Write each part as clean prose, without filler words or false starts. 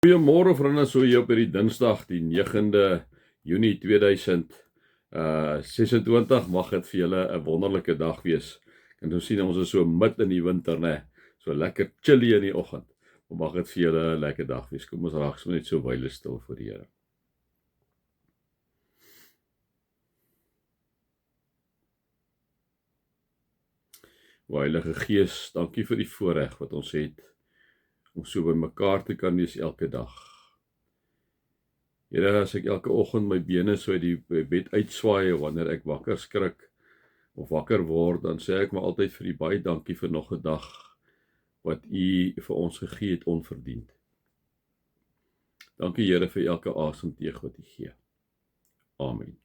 Goeiemôre vriende, so hier op hierdie Dinsdag, die 9de Junie 2026. Mag dit vir julle 'n wonderlike dag wees. En nou sien ons is so mid in die winter, né? So lekker chilly in die oggend. Maar mag dit vir julle 'n lekker dag wees. Kom ons raak sommer net so wyle stil voor die Here. O Heilige Gees, dankie vir die voorreg wat ons het om so by mekaar te kan wees elke dag. Here, as ek elke oggend my bene so uit die bed uitswaai wanneer ek wakker skrik of wakker word, dan sê ek maar altyd vir U baie dankie vir nog 'n dag wat U vir ons gegee het onverdiend. Dankie Here vir elke asemteug wat U gee. Amen.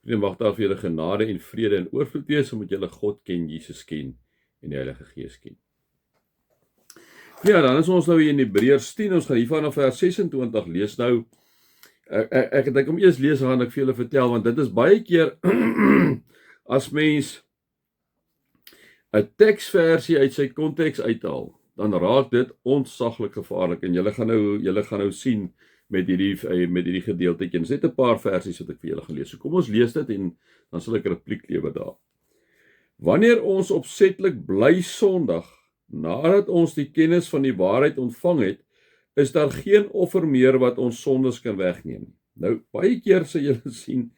Vriende, mag daar vir julle genade en vrede en oorvloed wees omdat julle God ken, Jesus ken en die Heilige Gees ken. Ja, dan is ons nou hier in Hebreërs 10, ons gaan hier vanaf vers 26 lees nou. Ek kom eers lees, gaan ek vir julle vertel, want dit is baie keer, as mens 'n teksversie uit sy konteks uithaal, dan raak dit ontsaglik gevaarlik, en julle gaan nou sien met hierdie gedeeltjie. Dit is net 'n paar versies wat ek vir julle gaan lees. So kom ons lees dit en dan sal ek 'n repliek lewer daar. Wanneer ons opsetlik bly sondig, nadat ons die kennis van die waarheid ontvang het, is daar geen offer meer wat ons sondes kan wegneem. Nou, baie keer sal julle sien,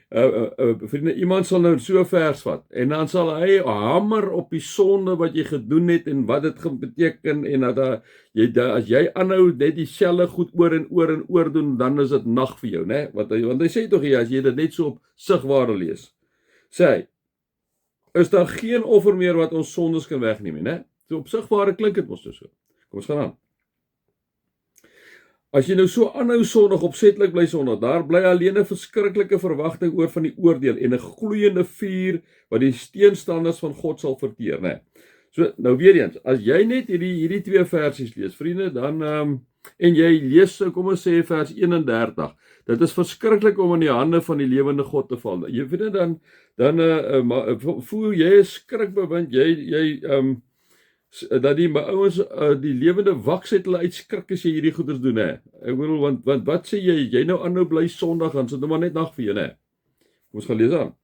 vriende, iemand sal nou so vers vat, en dan sal hy hamer op die sonde wat jy gedoen het, en wat dit beteken, en as jy aanhou net dieselfde goed oor en oor doen, dan is dit nag vir jou, né? Want hy sê tog hier, as jy dit net so op sigware lees, sê hy, is daar geen offer meer wat ons sondes kan wegneem, né? So op sigware klink dit mos nou so. Kom ons gaan aan. As jy nou so aanhou sondig, opsetlik bly sondig, daar bly alleen 'n verskriklike verwagting oor van die oordeel en 'n gloeiende vuur wat die teenstanders van God sal verteer, né? So nou weer eens, as jy net hierdie twee versies lees, vriende, dan en jy lees, kom ons sê vers 31. Dit is verskriklik om in die hande van die lewende God te val. Jy weet dan voel jy 'n skrikbewind, dat die ouens die lewende waksheid hulle uitskrik as jy hierdie goeders doen, hè. Ek bedoel, want wat sê jy nou aanhou bly sondig, dan sit nou maar net nag vir jou, hè. Kom ons gaan lees aan.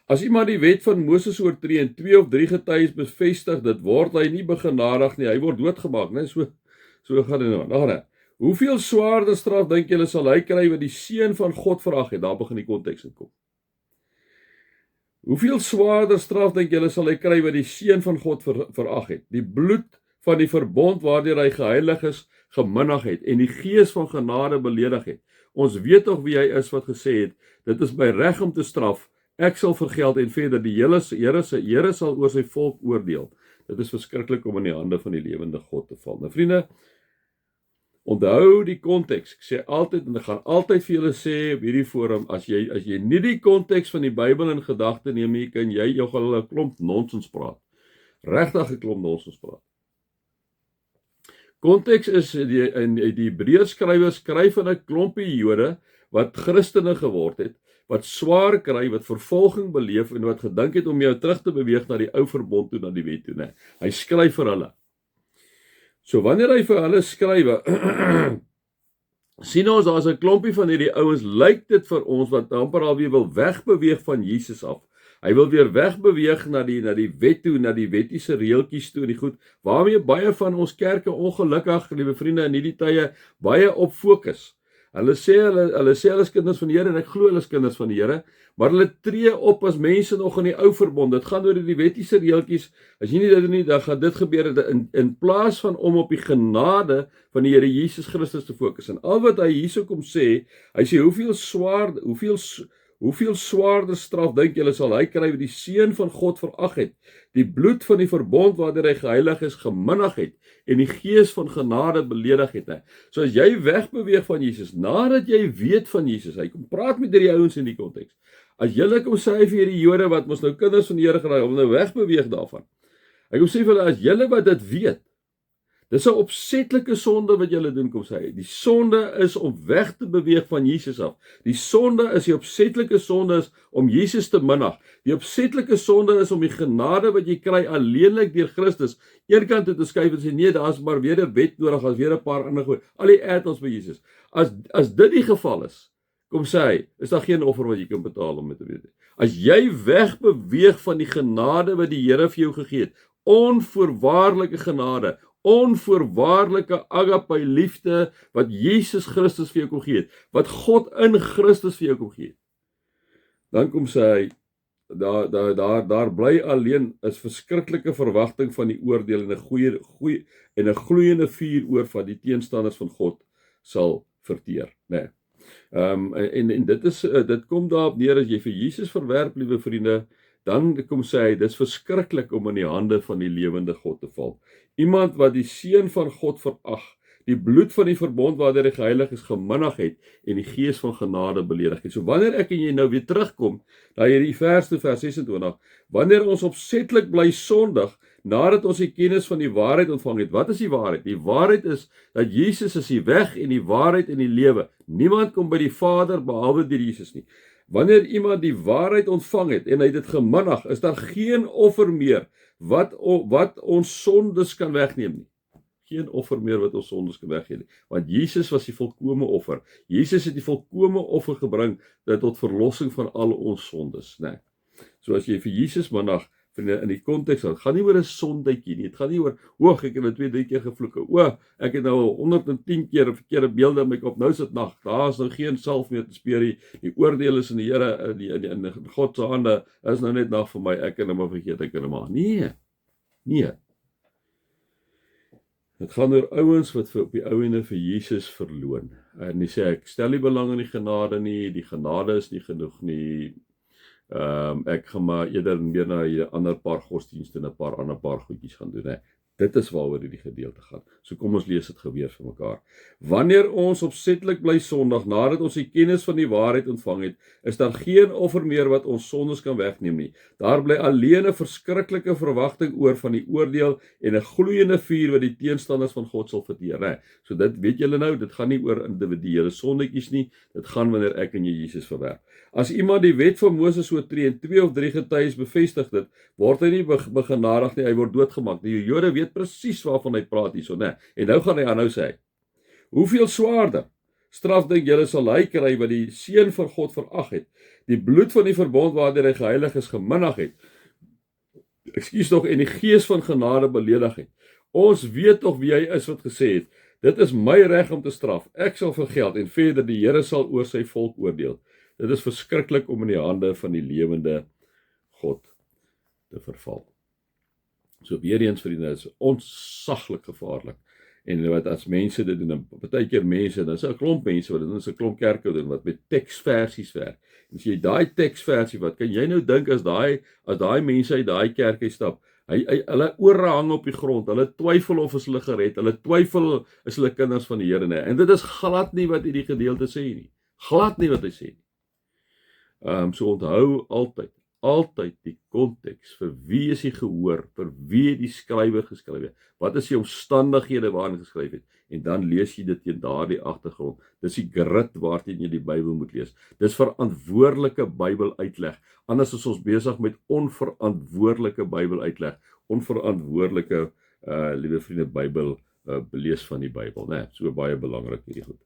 As iemand die wet van Moses oortree en 2 of 3 getuies bevestig, dit word hy nie begenadig nie, hy word doodgemaak, né? So gaan dit nou. Nou, hoeveel swaarder straf dink julle sal hy kry wat die seun van God verag het? Daar begin die konteks inkom. Hoeveel swaarder straf dink julle sal hy kry wat die seun van God verag het? Die bloed van die verbond waardeur hy geheilig is, geminnig het en die gees van genade beledig het. Ons weet tog wie hy is wat gesê het, dit is my reg om te straf, ek sal vergeld en verder die Here sal oor sy volk oordeel. Dit is verskriklik om in die hande van die lewende God te val. Nou vriende, onthou die konteks. Ek sê altyd, en ek gaan altyd vir julle sê op hierdie forum, as jy nie die konteks van die Bybel in gedagte neem nie, kan jy jou gaan 'n klomp nonsens praat. Regtig 'n klomp nonsens praat. Konteks is die Hebreërs skrywer skryf aan 'n klompie Jode wat Christene geword het, wat swaar kry, wat vervolging beleef en wat gedink het om jou terug te beweeg na die ou verbond toe, na die wet toe, né? Hy skryf vir hulle. So wanneer hy vir hulle skrywe, sien ons daar's 'n klompie van hierdie ouens, lyk dit vir ons wat amper alweer wil wegbeweeg van Jesus af. Hy wil weer wegbeweeg na die wet toe, na die wettiese reeltjies toe, die goed, waarmee baie van ons kerke ongelukkig, liewe vriende, in hierdie tye baie op fokus. Hulle sê hulle is kinders van die Here, en ek glo hulle is kinders van die Here, maar hulle tree op as mense nog in die ou verbond. Dit gaan oor die wettiese reeltjies. As jy nie dit doen nie, dan gaan dit gebeur in plaas van om op die genade van die Here Jesus Christus te fokus. En al wat hy hierso kom sê, hy sê hoeveel swaarder straf dink julle sal hy kry wat die seun van God verag het, die bloed van die verbond waardeur hy geheilig is, geminnig het en die gees van genade beledig het, hè. So as jy wegbeweeg van Jesus, nadat jy weet van Jesus, hy kom praat met hierdie ouens in die konteks. As julle kom sê vir hierdie Jode wat mos nou kinders van die Here geraak, om nou wegbeweeg daarvan. Hy kom sê vir hulle, as julle wat dit weet, Dis 'n opsetlike sonde wat julle doen, kom sê hy. Die sonde is om weg te beweeg van Jesus af. Die sonde is, die opsetlike sonde is om Jesus te minag. Die opsetlike sonde is om die genade wat jy kry alleenlik deur Christus eenkant toe te skuif en sê nee, daar's maar weer 'n wet nodig, daar's weer 'n paar ander goed. Al die add-ons by Jesus. As dit die geval is, kom sê hy, is daar geen offer wat jy kan betaal om dit te weet. As jy wegbeweeg van die genade wat die Here vir jou gegee het, onvoorwaardelike genade, onvoorwaardelike agape liefde wat Jesus Christus vir jou kom gee het, wat God in Christus vir jou kom gee het, dan kom sê hy, daar bly alleen is verskriklike verwagting van die oordeel en 'n gloeiende vuur oor van die teenstanders van God sal verteer, né? En dit kom daarop neer as jy vir Jesus verwerp, liewe vriende, dan kom sê hy, dis verskriklik om in die hande van die lewende God te val. Iemand wat die seun van God verag, die bloed van die verbond waardeur hy geheilig is geminnig het en die gees van genade beledig het. So wanneer ek en jy nou weer terugkom, daar hierdie vers 26, wanneer ons opsetlik bly sondig, nadat ons die kennis van die waarheid ontvang het. Wat is die waarheid? Die waarheid is dat Jesus is die weg en die waarheid en die lewe. Niemand kom by die Vader behalwe deur Jesus nie. Wanneer iemand die waarheid ontvang het en hy dit geminnig, is daar geen offer meer wat ons sondes kan wegneem nie. Geen offer meer wat ons sondes kan wegneem nie. Want Jesus was die volkome offer. Jesus het die volkome offer gebring tot verlossing van al ons sondes, né? So as jy vir Jesus minag, in die konteks, het gaan nie oor 'n sondetjie nie, het gaan nie oor, ek het 2-3 keer gevloek, ek het nou 110 keer verkeerde beelde in my kop, nou is dit nag, daar is nou geen salf meer te speer nie, die oordeel is in die Here, in God se hande, is nou net nag vir my, ek kan hom maar vergeet, ek kan hom maar, nee, het gaan oor ouens wat op die ou ende vir Jesus verloon, en die sê, ek stel nie belang in die genade is nie genoeg nie, ek gaan maar eerder meer na 'n ander paar godsdienste en 'n paar goedjies gaan doen, hè. Dit is waaroor hierdie gedeelte gaan. So kom ons lees dit geweer vir mekaar. Wanneer ons opsetlik bly sondig, nadat ons die kennis van die waarheid ontvang het, is daar geen offer meer wat ons sondes kan wegneem nie. Daar bly alleen 'n verskriklike verwagting oor van die oordeel en 'n gloeiende vuur wat die teenstanders van God sal verteer, hè. So dit weet julle nou, dit gaan nie oor individuele sondetjies nie, dit gaan wanneer ek en jy Jesus verwerp. As iemand die wet van Moses oortree en 2 of 3 getuies bevestig dit, word hy nie begenadig nie, hy word doodgemaak. Die Jode weet presies waarvan hy praat hierso, né? En nou gaan hy aanhou sê, hoeveel swaarder straf dink julle sal hy kry wat die seun van God verag het, die bloed van die verbond waardeur hy geheilig is geminnig het, en die gees van genade beledig het. Ons weet tog wie hy is wat gesê het, dit is my reg om te straf, ek sal vergeld en verder die Here sal oor sy volk oordeel. Dit is verskriklik om in die hande van die lewende God te verval. So weer eens vriende, is ontsaglik gevaarlik. En wat as mense dit doen, partykeer mense, dan is 'n klomp mense wat dit doen, is 'n klomp kerke doen wat met teksversies werk. En as jy daai teksversie, wat kan jy nou dink as daai mense uit daai kerk stap? Hulle ore hang op die grond, hulle twyfel of is hulle gered, hulle twyfel is hulle kinders van die Here nie. En dit is glad nie wat hierdie gedeelte sê nie. Glad nie wat hy sê nie. So onthou altyd die konteks, vir wie is die gehoor, vir wie het die skrywer geskryf, wat is die omstandighede waarin geskryf het, en dan lees jy dit teen daardie agtergrond. Dis die grid waarteen jy die Bybel moet lees. Dis verantwoordelike Bybel uitleg. Anders is ons besig met onverantwoordelike Bybel uitleg, onverantwoordelike liewe vriende Bybel lees van die Bybel, né? So baie belangrik hierdie goed.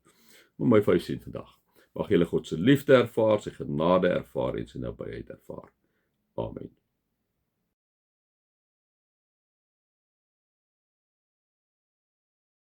Maar my 5 sent vandag. Mag julle God se liefde ervaar, sy genade ervaar en sy nabyheid ervaar. Amen.